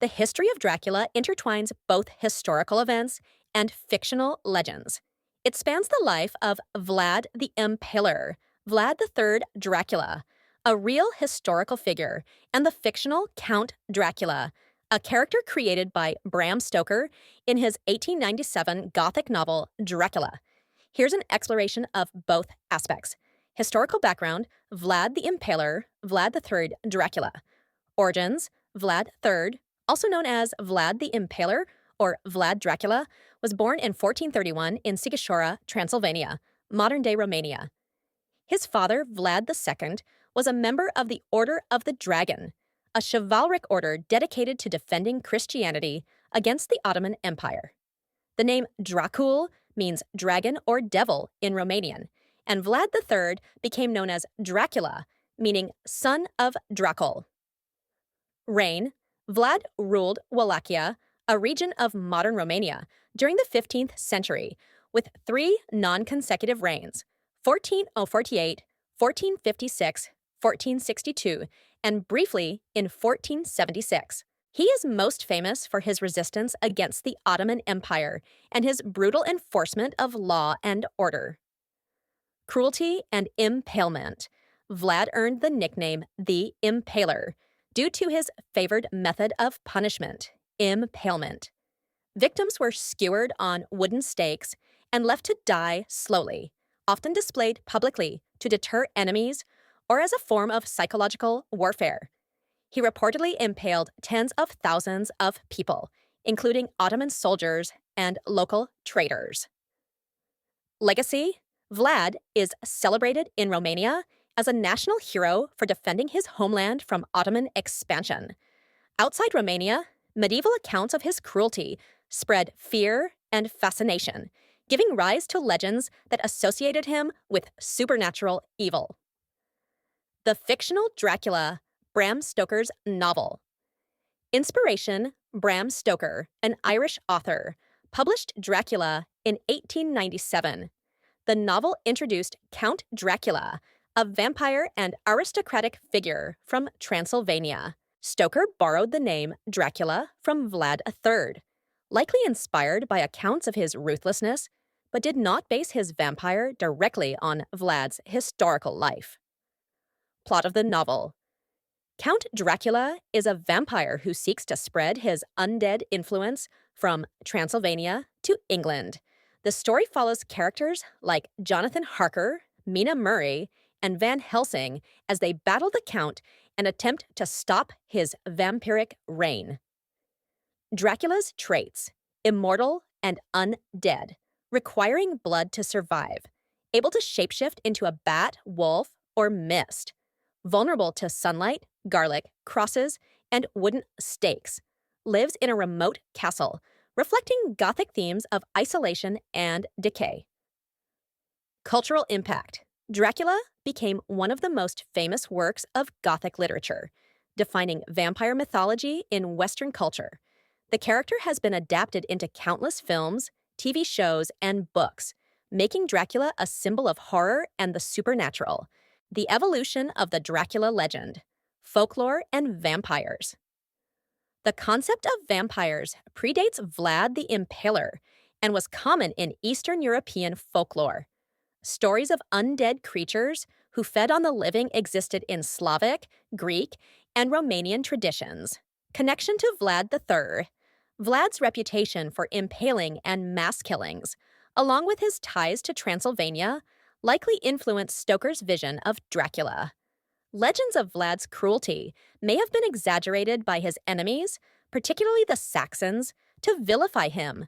The history of Dracula intertwines both historical events and fictional legends. It spans the life of Vlad the Impaler, Vlad III Dracula, a real historical figure, and the fictional Count Dracula, a character created by Bram Stoker in his 1897 Gothic novel Dracula. Here's an exploration of both aspects. Historical background, Vlad the Impaler, Vlad III Dracula. Origins, Vlad III, also known as Vlad the Impaler or Vlad Dracula, was born in 1431 in Sighișoara, Transylvania, modern-day Romania. His father, Vlad II, was a member of the Order of the Dragon, a chivalric order dedicated to defending Christianity against the Ottoman Empire. The name Dracul means dragon or devil in Romanian, and Vlad III became known as Dracula, meaning son of Dracul. Reign, Vlad ruled Wallachia, a region of modern Romania, during the 15th century, with 3 non-consecutive reigns, 1448, 1456, 1462, and briefly in 1476. He is most famous for his resistance against the Ottoman Empire and his brutal enforcement of law and order. Cruelty and impalement. Vlad earned the nickname the Impaler due to his favored method of punishment, impalement. Victims were skewered on wooden stakes and left to die slowly, often displayed publicly to deter enemies or as a form of psychological warfare. He reportedly impaled tens of thousands of people, including Ottoman soldiers and local traders. Legacy: Vlad is celebrated in Romania as a national hero for defending his homeland from Ottoman expansion. Outside Romania, medieval accounts of his cruelty spread fear and fascination, giving rise to legends that associated him with supernatural evil. The fictional Dracula, Bram Stoker's novel. Inspiration: Bram Stoker, an Irish author, published Dracula in 1897. The novel introduced Count Dracula, a vampire and aristocratic figure from Transylvania. Stoker borrowed the name Dracula from Vlad III, likely inspired by accounts of his ruthlessness, but did not base his vampire directly on Vlad's historical life. Plot of the novel. Count Dracula is a vampire who seeks to spread his undead influence from Transylvania to England. The story follows characters like Jonathan Harker, Mina Murray, and Van Helsing as they battle the Count and attempt to stop his vampiric reign. Dracula's traits: immortal and undead, requiring blood to survive, able to shapeshift into a bat, wolf, or mist, vulnerable to sunlight, garlic, crosses, and wooden stakes, lives in a remote castle, reflecting Gothic themes of isolation and decay. Cultural impact. Dracula became one of the most famous works of Gothic literature, defining vampire mythology in Western culture. The character has been adapted into countless films, TV shows, and books, making Dracula a symbol of horror and the supernatural. The evolution of the Dracula legend, folklore, and vampires. The concept of vampires predates Vlad the Impaler and was common in Eastern European folklore. Stories of undead creatures who fed on the living existed in Slavic, Greek, and Romanian traditions. Connection to Vlad III. Vlad's reputation for impaling and mass killings, along with his ties to Transylvania, likely influenced Stoker's vision of Dracula. Legends of Vlad's cruelty may have been exaggerated by his enemies, particularly the Saxons, to vilify him.